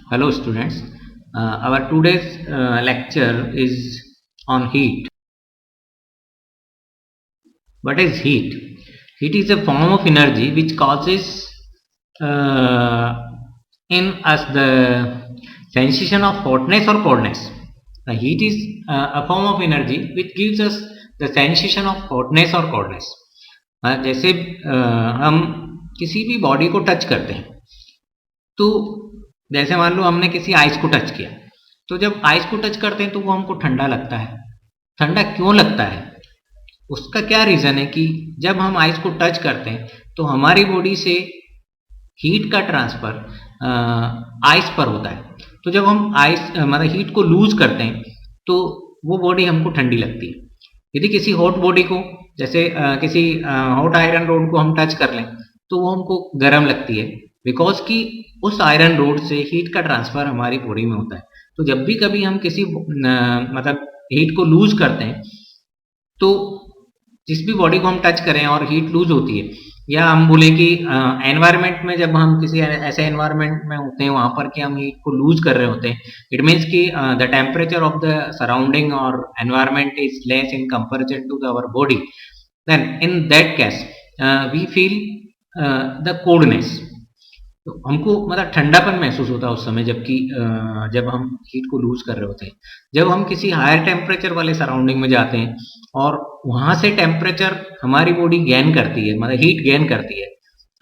Hello students, our today's lecture is on heat. What is heat? Heat is a form of energy which causes uh, in us the sensation of hotness or coldness. The heat is a form of energy which gives us the sensation of hotness or coldness. जैसे हम किसी भी body को touch करते हैं तो जैसे मान लो हमने किसी आइस को टच किया, तो जब आइस को टच करते हैं तो वो हमको ठंडा लगता है। ठंडा क्यों लगता है? उसका क्या रीज़न है कि जब हम आइस को टच करते हैं तो हमारी बॉडी से हीट का ट्रांसफ़र आइस पर होता है। तो जब हम आइस मतलब हीट को लूज़ करते हैं तो वो बॉडी हमको ठंडी लगती है। यदि किसी हॉट बॉडी को जैसे किसी हॉट आयरन रोड को हम टच कर लें तो वो हमको गर्म लगती है, बिकॉज कि उस आयरन रोड से हीट का ट्रांसफ़र हमारी बॉडी में होता है। तो जब भी कभी हम किसी मतलब हीट को लूज़ करते हैं तो जिस भी बॉडी को हम टच करें और हीट लूज होती है, या हम बोले कि एनवायरनमेंट में जब हम किसी ऐसे एनवायरनमेंट में होते हैं वहां पर कि हम हीट को लूज कर रहे होते हैं, इट मीन्स कि the temperature of the surrounding और environment is less in comparison to our body, then in that case we feel the coldness. तो हमको मतलब ठंडापन महसूस होता है उस समय, जबकि जब हम हीट को लूज कर रहे होते हैं। जब हम किसी हायर टेम्परेचर वाले सराउंडिंग में जाते हैं और वहां से टेम्परेचर हमारी बॉडी गेन करती है, मतलब हीट गेन करती है,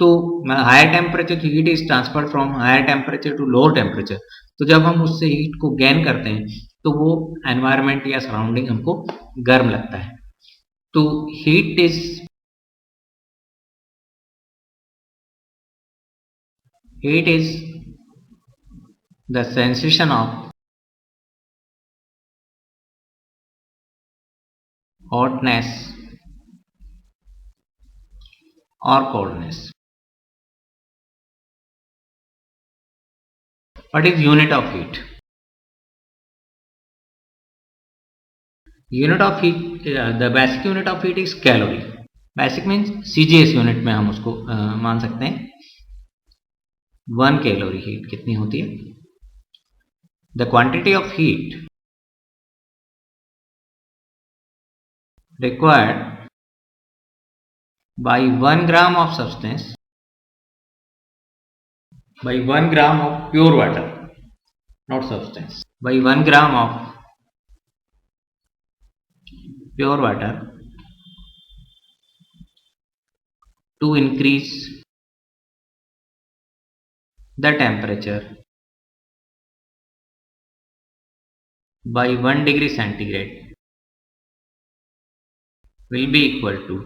तो higher temperature heat is transferred from higher temperature to lower temperature. तो जब हम उससे हीट को गेन करते हैं तो वो एनवायरमेंट या सराउंडिंग हमको गर्म लगता है। तो heat is the sensation of hotness or coldness. What is unit of heat? Unit of heat, the basic unit of heat is calorie. Basic means CGS unit में हम उसको मान सकते हैं। 1 कैलोरी हीट कितनी होती है? The quantity of heat required by 1 gram of substance by 1 gram of pure water, not substance, by 1 gram of pure water to increase the temperature by 1 degree centigrade will be equal to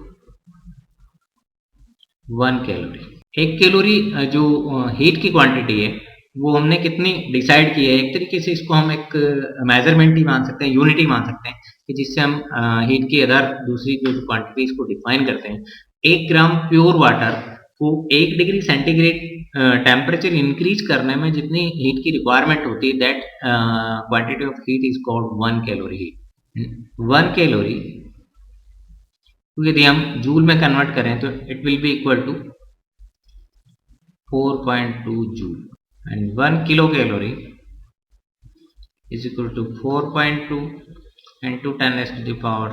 1 calorie. 1 calorie जो heat की quantity है वो हमने कितनी decide की है, एक तरीके से इसको हम एक मेजरमेंट ही मान सकते हैं, यूनिट ही मान सकते हैं कि जिससे हम हीट की अदर दूसरी जो क्वांटिटीज को डिफाइन करते हैं। 1 ग्राम प्योर वाटर को 1 डिग्री सेंटीग्रेड टेम्परेचर इंक्रीज करने में जितनी हीट की रिक्वायरमेंट होती है, that quantity of heat is called 1 calorie heat. 1 calorie यदि हम जूल में कन्वर्ट करें तो it will be equal to 4.2 joule and 1 kilo calorie is equal to 4.2 into 10 raised to the power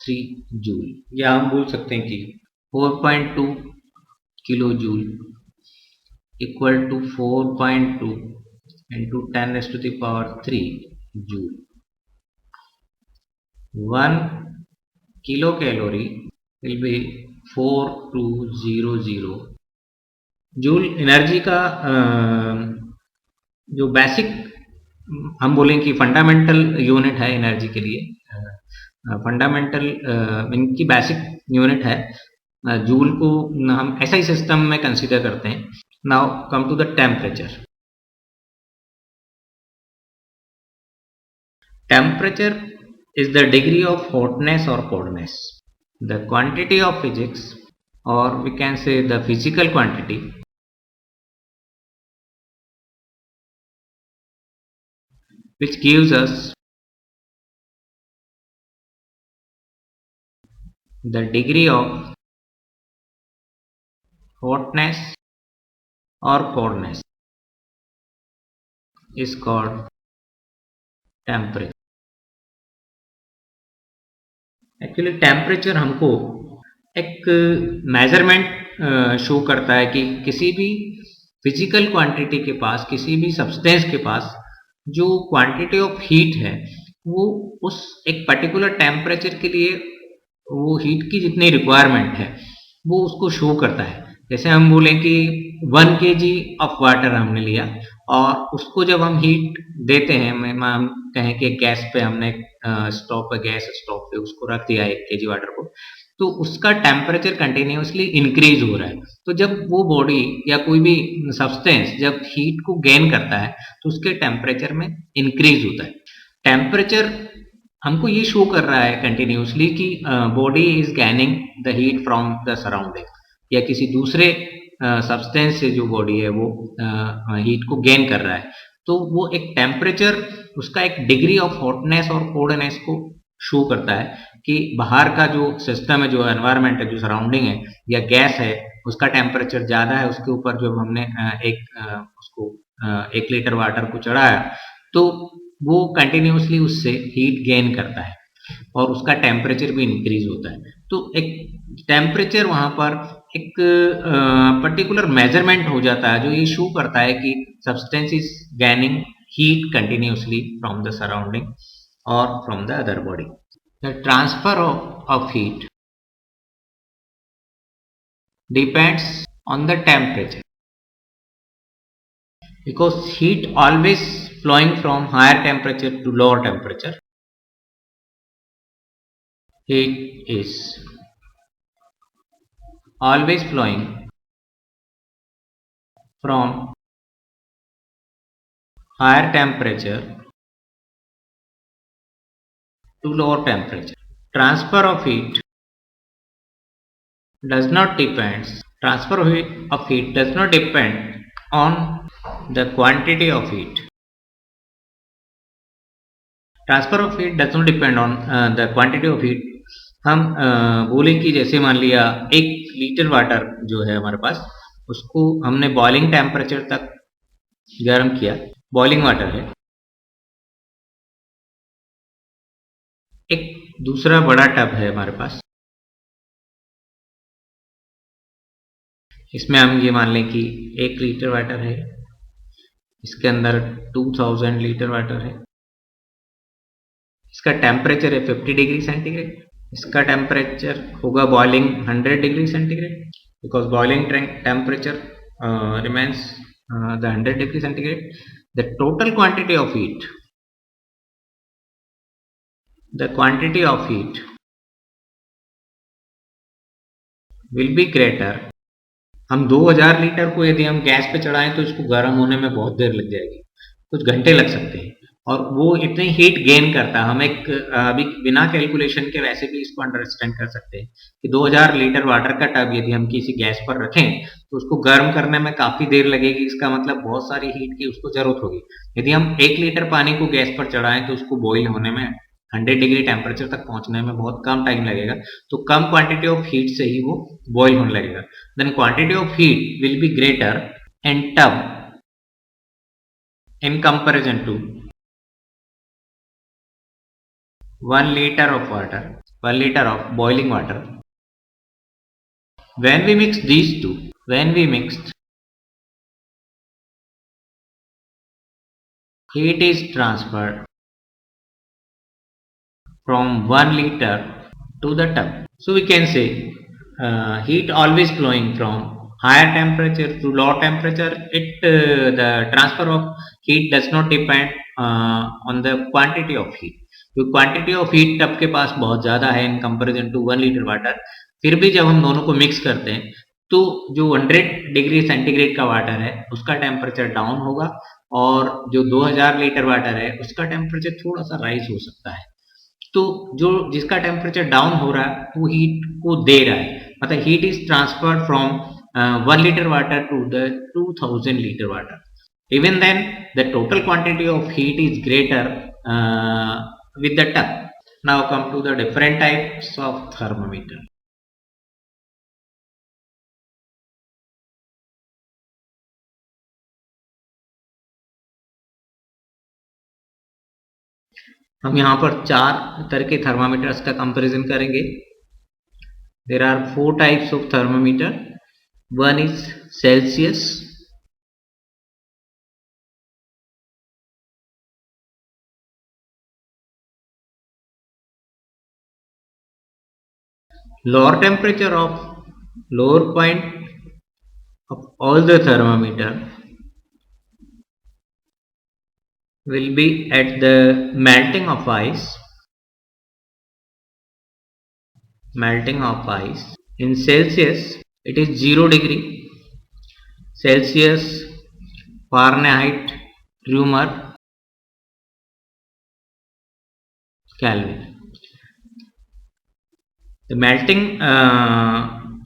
3 joule. या हम बोल सकते हैं कि 4.2 kilo joule equal to 4.2 into 10 raised to the power 3 joule. 1 kilo calorie will be 4200 joule. Energy का जो basic हम बोलें कि फंडामेंटल यूनिट है एनर्जी के लिए, फंडामेंटल इनकी बेसिक यूनिट है जूल को हम ऐसा ही सिस्टम में कंसीडर करते हैं। Now come to the temperature. Temperature is the degree of hotness or coldness. The quantity of physics, or we can say the physical quantity, which gives us the degree of hotness or coldness. is called temperature. Actually temperature हमको एक measurement show करता है कि किसी भी physical quantity के पास, किसी भी सब्सटेंस के पास जो क्वांटिटी ऑफ हीट है वो उस एक पर्टिकुलर टेम्परेचर के लिए वो हीट की जितनी रिक्वायरमेंट है वो उसको शो करता है। जैसे हम बोलें कि 1 kg ऑफ वाटर हमने लिया और उसको जब हम हीट देते हैं, हम कहें कि गैस पे हमने स्टोव पे, गैस स्टोव पे उसको रख दिया 1 kg वाटर को, तो उसका टेम्परेचर कंटिन्यूसली इंक्रीज हो रहा है। तो जब वो बॉडी या कोई भी सब्सटेंस जब हीट को गेन करता है तो उसके टेम्परेचर में इंक्रीज होता है। टेम्परेचर हमको ये शो कर रहा है कंटिन्यूसली कि body is gaining the heat from the surrounding, या किसी दूसरे सब्सटेंस से जो बॉडी है वो हीट को गेन कर रहा है। तो वो एक टेम्परेचर उसका एक डिग्री ऑफ हॉटनेस और कोल्डनेस को शो करता है कि बाहर का जो सिस्टम है, जो एनवायरनमेंट है, जो सराउंडिंग है या गैस है, उसका टेम्परेचर ज़्यादा है। उसके ऊपर जब हमने उसको 1 लीटर वाटर को चढ़ाया तो वो कंटिन्यूसली उससे हीट गेन करता है और उसका टेम्परेचर भी इंक्रीज होता है। तो एक टेम्परेचर वहाँ पर एक पर्टिकुलर मेजरमेंट हो जाता है जो ये शो करता है कि substance is gaining heat continuously from the surrounding or from the other body. The transfer of heat depends on the temperature, because heat always flowing from higher temperature to lower temperature. Heat is always flowing from higher temperature to lower temperature. Transfer of heat does not depend. Transfer of heat does not depend on the quantity of heat. Transfer of heat does not depend on the quantity of heat. हम बोले कि जैसे मान लिया 1 litre water जो है हमारे पास, उसको हमने बॉइलिंग टेम्परेचर तक गर्म किया, बॉइलिंग वाटर है। एक दूसरा बड़ा टब है हमारे पास, इसमें हम ये मान लें कि 1 लीटर वाटर है, इसके अंदर 2000 लीटर वाटर है, इसका टेम्परेचर है 50 डिग्री सेंटीग्रेड, इसका टेम्परेचर होगा boiling 100 degree centigrade, because boiling temperature remains the 100 degree centigrade. The total quantity of heat, will be greater. हम 2000 लीटर को यदि हम गैस पे चढ़ाएं तो इसको गर्म होने में बहुत देर लग जाएगी, कुछ घंटे लग सकते हैं, और वो इतनी हीट गेन करता है। हम एक अभी बिना कैलकुलेशन के वैसे भी इसको अंडरस्टैंड कर सकते हैं कि 2000 लीटर वाटर का टब यदि हम किसी गैस पर रखें तो उसको गर्म करने में काफी देर लगेगी। इसका मतलब बहुत सारी हीट की उसको जरूरत होगी। यदि हम 1 लीटर पानी को गैस पर चढ़ाएं तो उसको बॉईल होने में 100 डिग्री टेम्परेचर तक पहुंचने में बहुत कम टाइम लगेगा, तो कम क्वांटिटी ऑफ हीट से ही वो बॉईल होने लगेगा। Then quantity of heat will be greater in tub in comparison to 1 liter of water, 1 liter of boiling water. When we mix these two, heat is transferred from 1 liter to the tub. So we can say heat always flowing from higher temperature to low temperature. The transfer of heat does not depend on the quantity of heat. तो quantity of heat tub के पास बहुत ज़्यादा है in comparison to 1 litre water, फिर भी जब हम दोनों को मिक्स करते हैं तो जो 100 डिग्री सेंटीग्रेड का वाटर है उसका टेम्परेचर डाउन होगा और जो 2000 लीटर वाटर है उसका टेम्परेचर थोड़ा सा राइज हो सकता है। तो जो जिसका टेम्परेचर डाउन हो रहा है वो हीट को दे रहा है, मतलब heat is transferred from 1 liter water to the 2000 liter water. Even then, the total quantity of heat is greater with the tub. Now come to the different types of thermometer. हम यहाँ पर 4 तरह के thermometers का comparison करेंगे. There are 4 types of thermometer. One is Celsius, lower temperature of lower point of all the thermometer will be at the melting of ice. In Celsius, it is 0 degree Celsius, Fahrenheit, Reaumur, Kelvin. The melting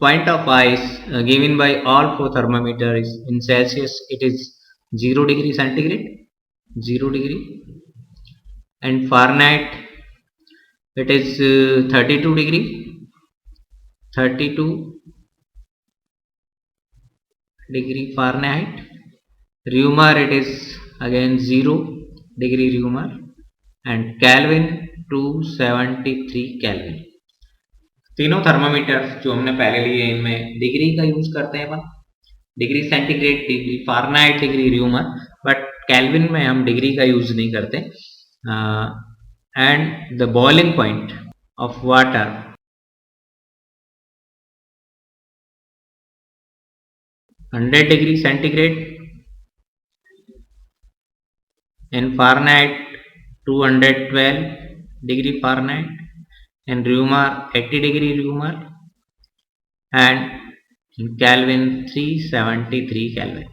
point of ice given by all 4 thermometers in Celsius, it is 0 degree centigrade, 0 degree, and Fahrenheit it is 32 degree, 32 degree Fahrenheit. Reaumur it is again 0 degree Reaumur, and Kelvin 273 Kelvin. तीनों thermometer जो हमने पहले लिए इनमें degree का use करते हैं अपन, degree centigrade, degree Fahrenheit, degree Reaumur, but Kelvin में हम डिग्री का यूज नहीं करते. And the boiling point of water 100 degree centigrade, in Fahrenheit 212 degree Fahrenheit, in Reaumur 80 degree Reaumur, and in Kelvin 373 Kelvin.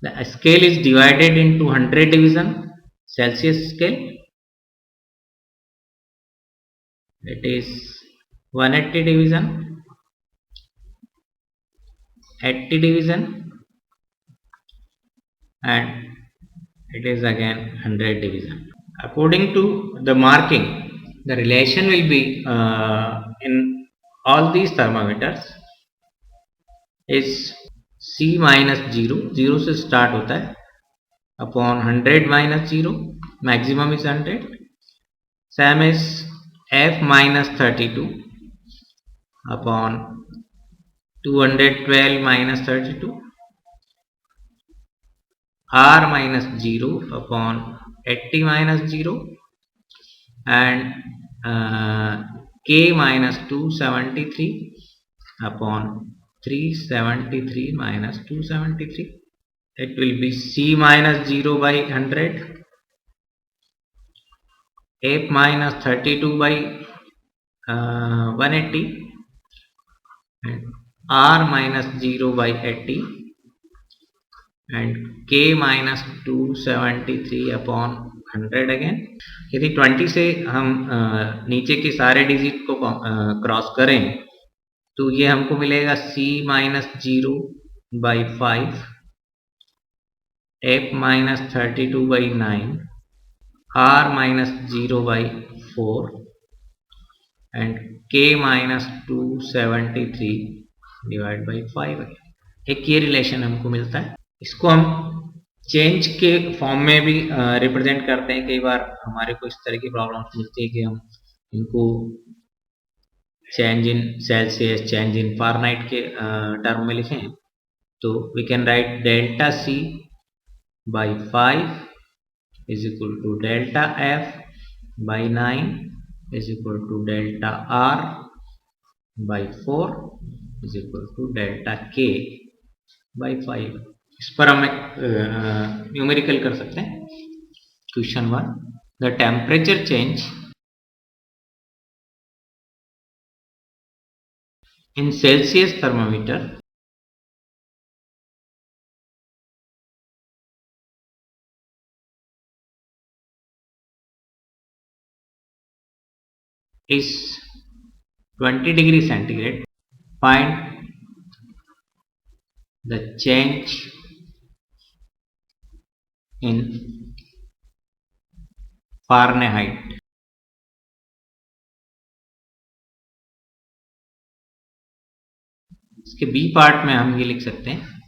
The scale is divided into 100 division Celsius scale. It is 180 division, 80 division, and it is again 100 division. According to the marking, the relation will be in all these thermometers is C minus 0, 0 से start होता है, upon 100 minus 0, maximum is 100. Same is F minus 32 upon 212 minus 32, R minus 0 upon 80 minus 0, and K minus 273 upon 373 minus 273. It will be C minus 0 by 100, F minus 32 by 180, and R minus 0 by 80, and K minus 273 upon 100 again. यदि 20 से हम नीचे के सारे digit को cross करें तो ये हमको मिलेगा C minus 0 by 5, F minus 32 by 9, R minus 0 by 4, and K minus 273 divided by 5 again. एक ये रिलेशन हमको मिलता है. इसको हम चेंज के फॉर्म में भी रिप्रेजेंट करते हैं. कई बार हमारे को इस तरह की प्रॉब्लम्स मिलती है कि हम इनको change in Celsius, change in Fahrenheit के टर्म में लिखें तो we can write delta C by 5 is equal to delta F by 9 is equal to delta R by 4 is equal to delta K by 5. इस पर हम एक numerical कर सकते हैं. Question 1, the temperature change in Celsius thermometer is 20 degree centigrade. Find the change in Fahrenheit. इसके B part में हम ये लिख सकते हैं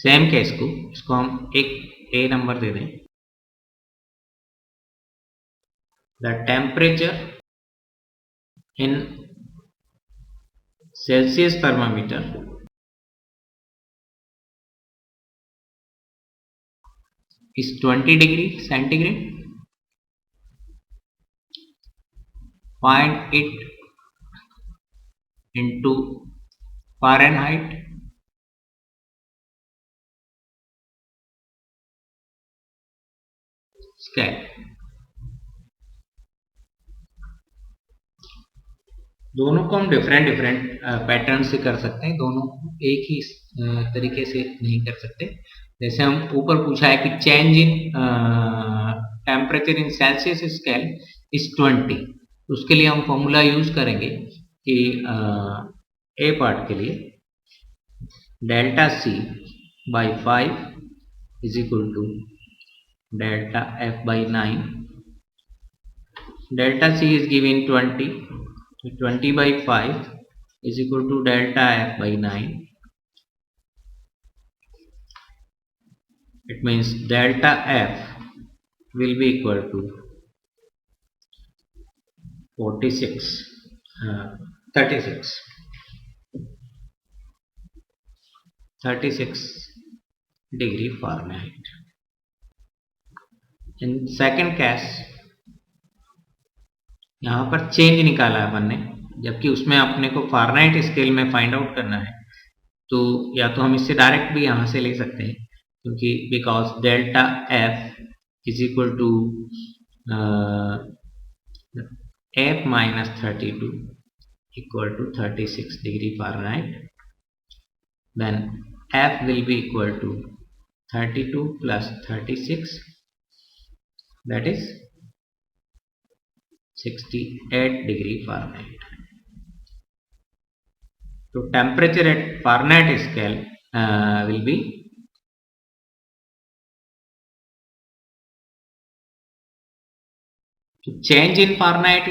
सेम केस को, इसको हम एक ए नंबर दे दें. the temperature in Celsius thermometer is 20 degree centigrade. Find it into Fahrenheit. Scale. दोनों को हम डिफरेंट डिफरेंट पैटर्न से कर सकते हैं, दोनों को एक ही तरीके से नहीं कर सकते। जैसे हम ऊपर पूछा है कि change in temperature in Celsius scale is 20, उसके लिए हम फॉर्मूला यूज करेंगे कि ए पार्ट के लिए delta C by 5 is equal to delta F by 9. Delta C is given 20. So 20 by 5 is equal to delta F by 9. It means delta F will be equal to 36 degree Fahrenheit. In second case, यहाँ पर change निकाला है अपन ने, जबकि उसमें अपने को Fahrenheit scale में फाइंड आउट करना है। तो या तो हम इससे डायरेक्ट भी यहाँ से ले सकते हैं, क्योंकि because delta F is equal to F minus 32 equal to 36 degree Fahrenheit. Then F will be equal to 32 plus 36, that is 68 degree Fahrenheit. So temperature at Fahrenheit scale will be change in Fahrenheit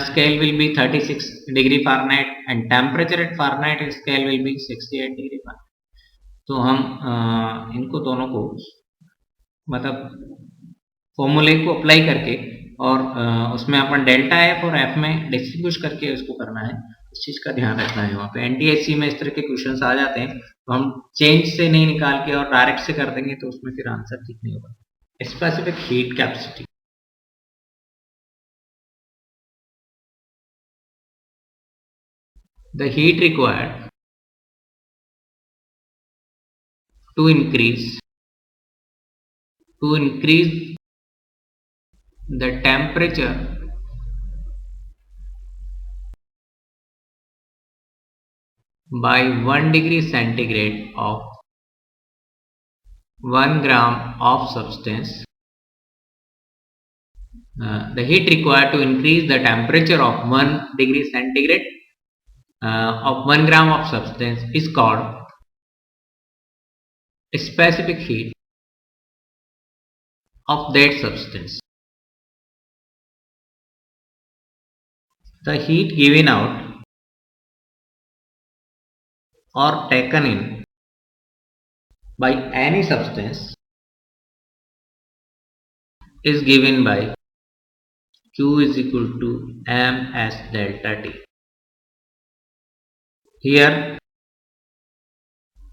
scale will be 36 degree Fahrenheit and temperature at Fahrenheit scale will be 68 degree Fahrenheit. तो हम इनको दोनों को मतलब फॉर्मूले को apply करके और उसमें अपन डेल्टा एफ और एफ में डिस्ट्रीब्यूट करके उसको करना है, इस चीज का ध्यान रखना है। वहाँ पे एनटीएससी में इस तरह के क्वेश्चंस आ जाते हैं, तो हम चेंज से नहीं निकाल के और डायरेक्ट से कर देंगे तो उसमें फिर आंसर ठीक नहीं होगा। Specific heat capacity, the heat required to increase the temperature by 1 degree centigrade of 1 gram of substance. The heat required to increase the temperature of 1 degree centigrade of 1 gram of substance is called specific heat of that substance. The heat given out or taken in by any substance is given by Q is equal to m as delta T. Here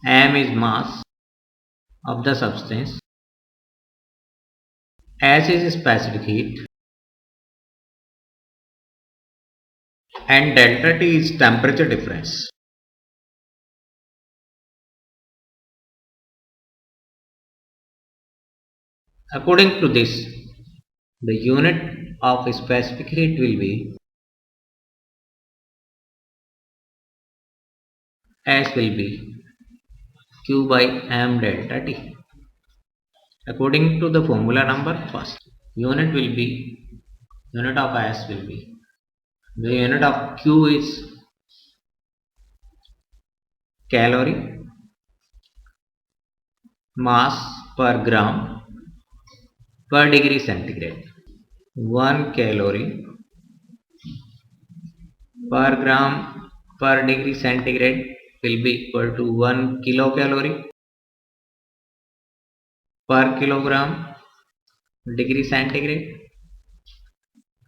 m is mass of the substance, S is specific heat, and delta T is temperature difference. According to this, the unit of specific heat will be S will be Q by m delta T. According to the formula number first, unit of S will be, the unit of Q is calorie, mass per gram per degree centigrade. 1 calorie per gram per degree centigrade will be equal to 1 kilocalorie per kilogram degree centigrade.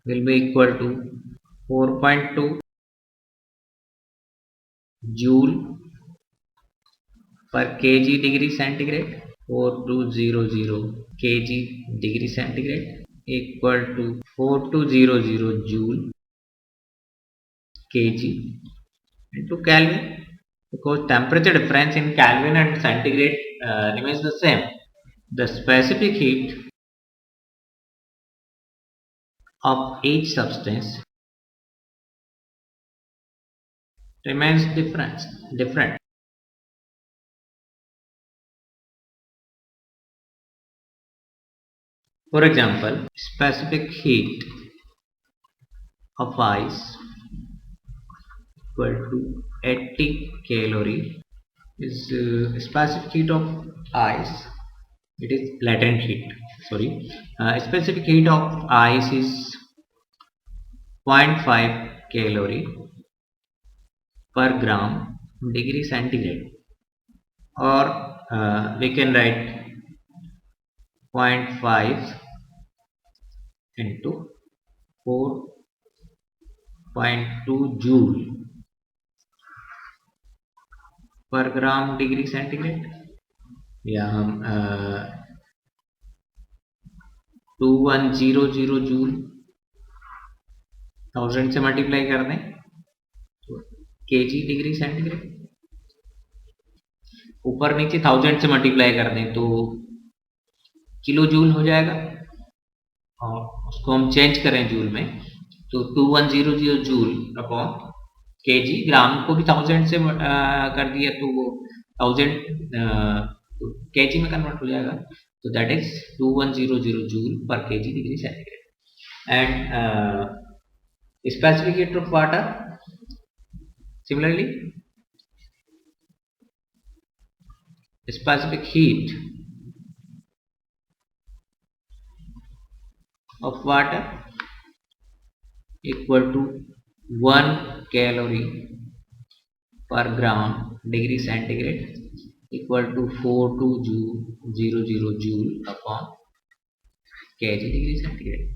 will be equal to 4.2 joule per kg degree centigrade. 4200 kg degree centigrade equal to 4200 joule kg into Kelvin, because temperature difference in Kelvin and centigrade remains the same. The specific heat of each substance remains different. For example, specific heat of ice equal to 80 calorie is specific heat of ice. It is latent heat. Sorry, specific heat of ice is 0.5 calorie per gram degree centigrade, or we can write 0.5 into 4.2 joule per gram degree centigrade, या हम 2100 joule 1000 से multiply कर दें तो KG degree centigrade, ऊपर नीचे 1000 से multiply कर दें तो किलो जूल हो जाएगा, और उसको हम चेंज करें जूल में तो 2100 जूल अपॉन केजी, ग्राम को भी 1000 से कर दिया तो वो 1000 केजी में कन्वर्ट हो जाएगा. So that is 2100 joule per kg degree centigrade. And specific heat of water, similarly, specific heat of water equal to 1 calorie per gram degree centigrade equal to 4200 joule upon kg degree centigrade.